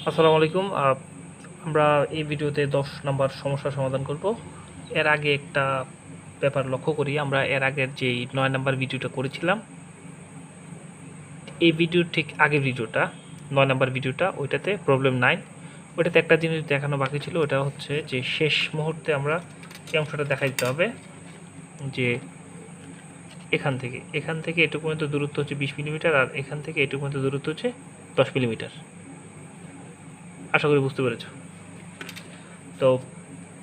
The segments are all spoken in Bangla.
আসসালামু আলাইকুম। আমরা এই ভিডিওতে 10 নম্বর সমস্যার সমাধান করব। এর আগে একটা ব্যাপার লক্ষ্য করি, আমরা এর আগের যেই 9 নম্বর ভিডিওটা করেছিলাম, এই ভিডিওর ঠিক আগের ভিডিওটা 9 নম্বর ভিডিওটা, ওইটাতে প্রবলেম 9, ওইটাতে একটা জিনিস দেখানো বাকি ছিল। ওটা হচ্ছে যে শেষ মুহূর্তে আমরা এই অংশটা দেখা দিতে হবে যে এখান থেকে এটুকু পর্যন্ত দূরত্ব হচ্ছে 20 মিলিমিটার, আর এখান থেকে এটুকু পর্যন্ত দূরত্ব হচ্ছে 10 মিলিমিটার। আশা করি বুঝতে পেরেছ। তো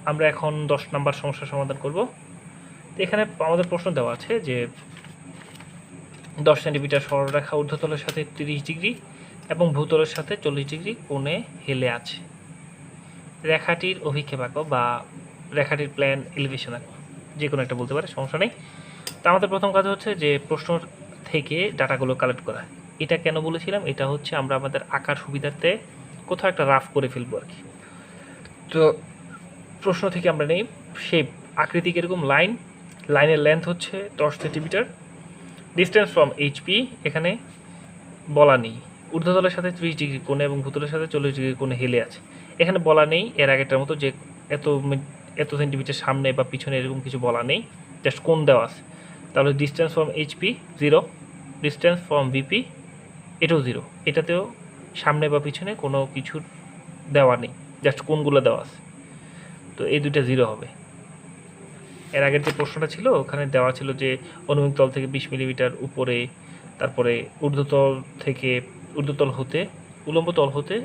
আমরা এখন 10 নম্বর সমস্যার সমাধান করব। তো এখানে আমাদের প্রশ্ন দেওয়া আছে যে 10 সেন্টিমিটার সরলরেখা ঊর্ধ্বতলের সাথে 30 ডিগ্রি এবং ভূতলের সাথে 40 ডিগ্রি কোণে হেলে আছে। রেখাটির অভিক্ষেপ আঁকো বা রেখাটির প্ল্যান এলিভেশন আঁকো, যে কোনো একটা বলতে পারে, সমস্যা নেই। তো আমাদের প্রথম কাজ হচ্ছে যে প্রশ্ন থেকে ডাটাগুলো কালেক্ট করা। এটা কেন বলেছিলাম, এটা হচ্ছে আমরা আমাদের আঁকার সুবিধার্থে কোথাও একটা রাফ করে ফেলবো আর কি। তো প্রশ্ন থেকে আমরা নেই শেপ, আকৃতি কীরকম, লাইনের লেন্থ হচ্ছে 10 সেন্টিমিটার, ডিস্টেন্স ফ্রম এইচপি এখানে বলা নেই, ঊর্ধ্বতলের সাথে 30 ডিগ্রি কোণে এবং ভূতলের সাথে 40 ডিগ্রি কোণে হেলে আছে, এখানে বলা নেই এর আগেরটার মতো যে এত সেন্টিমিটার সামনে বা পিছনে এরকম কিছু বলা নেই, জাস্ট কোণ দেওয়া আছে। তাহলে distance from HP 0, distance from VP এটাও 0, এটাতেও সামনে বা পিছনে কোনো কিছুর দেওয়া নেই, জাস্ট কোণগুলো দেওয়া আছে। তো এই দুইটা 0 হবে। এর আগের যে প্রশ্নটা ছিল ওখানে দেওয়া ছিল যে অনুভূমিক তল থেকে 20 মিলিমিটার উপরে, তারপরে ঊর্ধ্বতল হতে উলম্ব তল হতে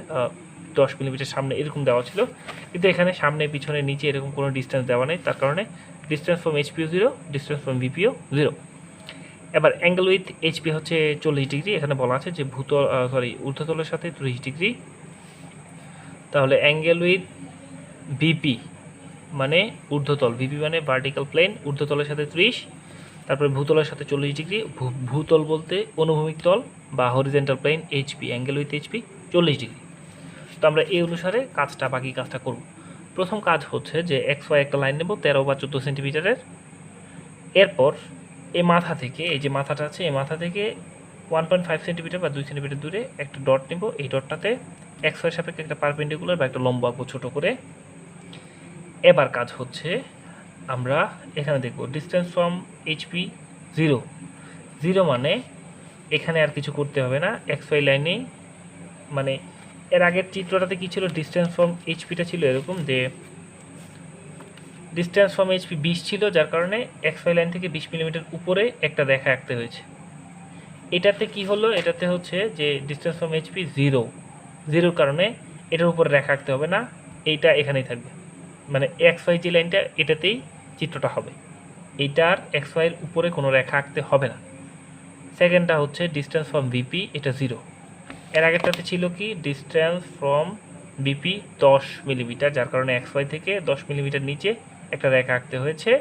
10 মিলিমিটার সামনে, এরকম দেওয়া ছিল। কিন্তু এখানে সামনে পিছনে নিচে এরকম কোনো ডিস্টেন্স দেওয়া নেই, তার কারণে ডিস্টেন্স ফ্রম এইচপিও 0, ডিস্টেন্স ফ্রম ভিপিও 0। এবার অ্যাঙ্গেল উইথ এইচপি হচ্ছে 40 ডিগ্রি, এখানে বলা আছে যে ঊর্ধ্বতলের সাথে 30 ডিগ্রি। তাহলে অ্যাঙ্গেল উইথ ভিপি মানে ঊর্ধ্বতল, ভিপি মানে ভার্টিক্যাল প্লেন, ঊর্ধ্বতলের সাথে 30, তারপরে ভূতলের সাথে 40 ডিগ্রি, ভূতল বলতে অনুভূমিক তল বা horizontal plane, HP angle with HP 40 degree. তো আমরা এই অনুসারে বাকি কাজটা করব। প্রথম কাজ হচ্ছে যে এক্স ওয়াই একটা লাইন নেব 13 বা 14 সেন্টিমিটারের। এরপর এই মাথা থেকে, এই যে মাথাটা আছে, এই মাথা থেকে 1.5 সেন্টিমিটার বা 2 সেন্টিমিটার দূরে একটা ডট নেব। এই ডটটাতে এক্স ওয়াই সাপেক্ষে একটা পারপেন্ডিকুলার বা একটা লম্ব আঁকবো ছোটো করে। এবার কাজ হচ্ছে আমরা এখানে দেখব ডিস্টেন্স ফ্রম এইচপি 0 মানে এখানে আর কিছু করতে হবে না, এক্স ওয়াই লাইনেই, মানে এর আগের চিত্রটাতে কি ছিল, ডিস্টেন্স ফ্রম এইচপিটা ছিল এরকম যে ডিস্টেন্স ফ্রম এইচপি 20 ছিল, যার কারণে এক্স ওয়াই লাইন থেকে 20 মিলিমিটার উপরে একটা রেখা আঁকতে হয়েছে। এটাতে কি হলো, এটাতে হচ্ছে যে ডিস্টেন্স ফ্রম এইচপি 0 কারণে এটার উপরে রেখা আঁকতে হবে না, এইটা এখানেই থাকবে, মানে এক্স ওয়াই যে লাইনটা এটাতেই চিত্রটা হবে, এইটার এক্স ওয়াইয়ের উপরে কোনো রেখা আঁকতে হবে না। সেকেন্ডটা হচ্ছে ডিস্টেন্স ফ্রম ভিপি, এটা 0। এর আগেরটাতে ছিল কি, ডিস্টেন্স ফ্রম ভিপি 10 মিলিমিটার, যার কারণে এক্স ওয়াই থেকে 10 মিলিমিটার নিচে একটা রেখা আঁকতে হয়েছে।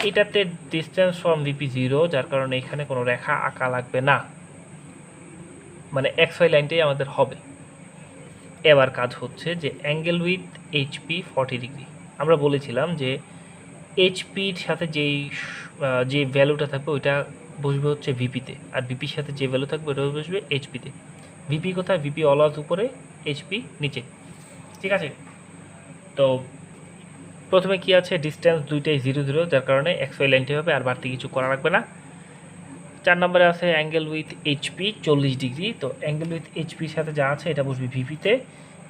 এটাতে ডিস্টেন্স ফ্রম ভিপি 0, যার কারণে এখানে কোনো রেখা আঁকা লাগবে না, মানে এক্স ওয়াই লাইনটাই আমাদের হবে। এবার কাজ হচ্ছে যে অ্যাঙ্গেল উইথ এইচপি 40 ডিগ্রি। আমরা বলেছিলাম যে এইচপির সাথে যে ভ্যালুটা থাকবে ওইটা বসবে হচ্ছে ভিপিতে, আর ভিপির সাথে যে ভ্যালু থাকবে ওটা বসবে এইচপিতে। ভিপি কোথায়, ভিপি অলওয়েজ উপরে, এইচপি নিচে, ঠিক আছে। তো প্রথমে কি আছে, ডিস্টেন্স দুইটাই 0, যার কারণে এক্স ওয়াই লাইনটি হবে, আর বাড়তি কিছু করা লাগবে না। 4 নম্বরে আছে অ্যাঙ্গেল উইথ এইচপি 40 ডিগ্রি। তো অ্যাঙ্গেল উইথ এইচপির সাথে যা আছে এটা বসবে ভিপিতে,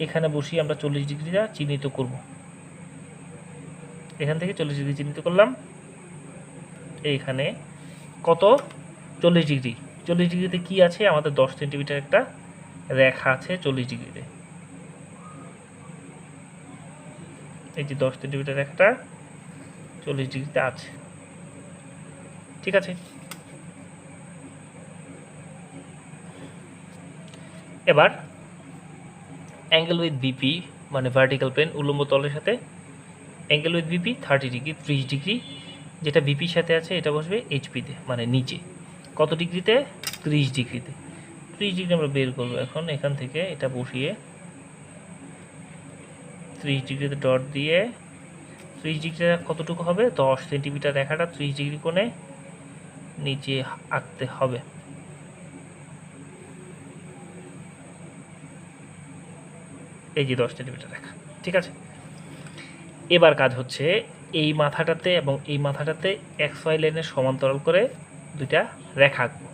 এখানে বসিয়ে আমরা 40 ডিগ্রিটা চিহ্নিত করব। এখান থেকে 40 ডিগ্রি চিহ্নিত করলাম, এইখানে কত, 40 ডিগ্রি। 40 ডিগ্রিতে কি আছে, আমাদের 10 সেন্টিমিটার একটা রেখা আছে 40 ডিগ্রিতে, এই যে 10 সেন্টিমিটার রেখাটা 40 ডিগ্রিতে আছে, ঠিক আছে। এবার অ্যাঙ্গেল উইথ বিপি মানে ভার্টিক্যাল প্লেন, উল্লম্ব তলের সাথে angle with BP 30 degree, 30 degree, যেটা বিপির সাথে আছে এটা বসবে এইচপিতে মানে নিচে, কত ডিগ্রিতে, 30 ডিগ্রিতে। 30 ডিগ্রি আমরা বের করবো এখন, এখান থেকে এটা বসিয়ে 30 ডিগ্রিতে ডট দিয়ে 30 ডিগ্রিটা কতটুকু হবে, 10 সেন্টিমিটার রেখাটা 30 ডিগ্রি কোণে নিচে আঁকতে হবে। এই যে 10 সেন্টিমিটার রেখা, ঠিক আছে। এবার কাজ হচ্ছে এই মাথাটাতে এবং এই মাথাটাতে XY লাইনের সমান্তরাল করে দুইটা রেখা আঁকবো।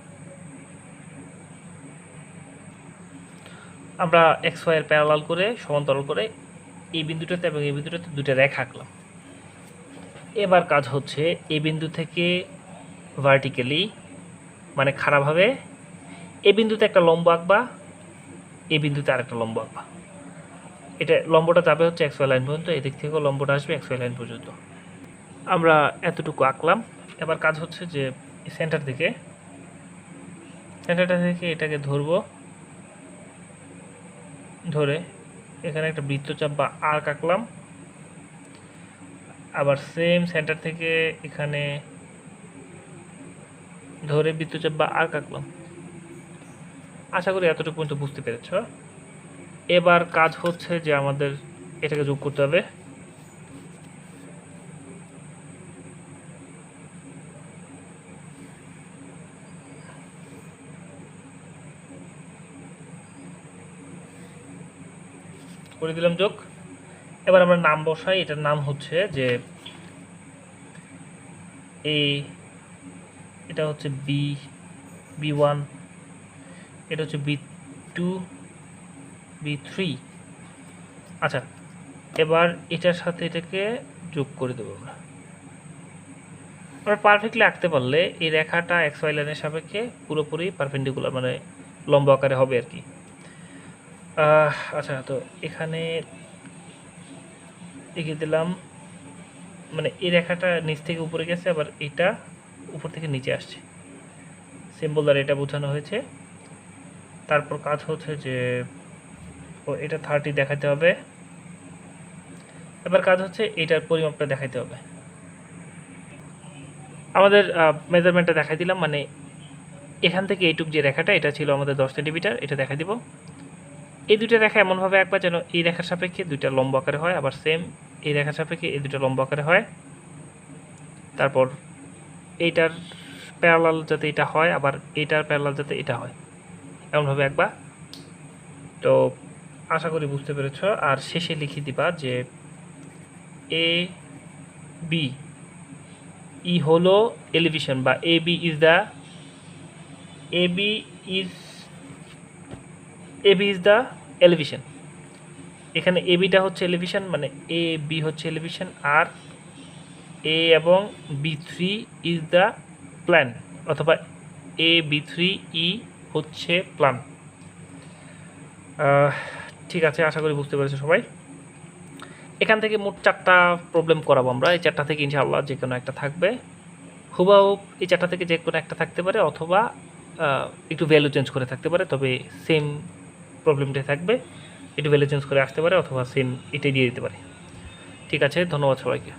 আমরা XY এর প্যারালাল করে সমান্তরাল করে এই বিন্দুটাতে এবং এই বিন্দুটাতে দুইটা রেখা আঁকলাম। এবার কাজ হচ্ছে এই বিন্দু থেকে ভার্টিক্যালি মানে খাড়াভাবে এই বিন্দুতে একটা লম্ব আঁকবা, এই বিন্দুতে আরেকটা লম্ব আঁকবা। এটা লম্বটা যাবে হচ্ছে XY লাইন পর্যন্ত, এদিক থেকেও লম্বটা আসবে XY লাইন পর্যন্ত। আমরা এতটুকু আঁকলাম। এবার কাজ হচ্ছে যে সেন্টারটা থেকে এটাকে ধরবো, ধরে এখানে একটা বৃত্তচাপ বা আর্ক আঁকলাম। আবার সেম সেন্টার থেকে এখানে ধরে বৃত্তচাপ বা আর্ক আঁকলাম। আশা করি এতটুকু পর্যন্ত বুঝতে পেরেছ। এবার কাজ হচ্ছে যে আমাদের এটাকে যোগ করতে হবে। করে দিলাম যোগ। এবার আমরা নাম বসাই। এটার নাম হচ্ছে যে এটা হচ্ছে B1, এটা হচ্ছে B2, B3। আচ্ছা, এবার এটার সাথে এটাকে যোগ করে দেবো। আমরা পারফেক্টলি আঁকতে পারলে এই রেখাটা XY লাইনের সাপেক্ষে পুরোপুরি পারপেন্ডিকুলার মানে লম্ব আকারে হবে আর কি। আচ্ছা, তো এখানে এঁকে দিলাম, মানে এই রেখাটা নিচ থেকে উপরে গেছে, আবার এটা উপর থেকে নিচে আসছে, সিম্বল দ্বারা এটা বোঝানো হয়েছে। তারপর কাজ হচ্ছে যে এটা 30 দেখাতে হবে। এবার কাজ হচ্ছে এটার পরিমাপটা দেখাইতে হবে। আমাদের মেজারমেন্টটা দেখাই দিলাম, মানে এখান থেকে এইটুক যে রেখাটা এটা ছিল আমাদের 10 সেন্টিমিটার, এটা দেখাই দিব। এই দুইটা রেখা এমনভাবে আঁকবা যেন এই রেখার সাপেক্ষে দুইটা লম্ব আকারে হয়, আবার সেম এই রেখার সাপেক্ষে এই দুইটা লম্ব আকারে হয়। তারপর এইটার প্যারালাল যাতে এটা হয়, আবার এইটার প্যারালাল যাতে এটা হয়, এমনভাবে আঁকবা। তো আশা করি বুঝতে পেরেছ। আর শেষে লিখে দিবা যে AB হলো এলিভেশন, বা AB ইজ দ্য এলিভেশন। এখানে ABটা হচ্ছে এলিভেশন, মানে AB হচ্ছে এলিভেশন, আর A এবং B3 ইজ দ্য প্ল্যান, অথবা AB3E হচ্ছে প্ল্যান। ঠিক আছে, আশা করি বুঝতে পেরেছো সবাই। এখান থেকে মোট 4টা প্রবলেম করাবো আমরা। এই 4টা থেকে ইনশাআল্লাহ যে কোনো একটা থাকবে, হুবাহুব এই 4টা থেকে যে কোনো একটা থাকতে পারে, অথবা একটু ভ্যালু চেঞ্জ করে থাকতে পারে, তবে সেম প্রবলেমটাই থাকবে। একটু ভ্যালু চেঞ্জ করে আসতে পারে, অথবা সেম এটাই দিয়ে দিতে পারে। ঠিক আছে, ধন্যবাদ সবাইকে।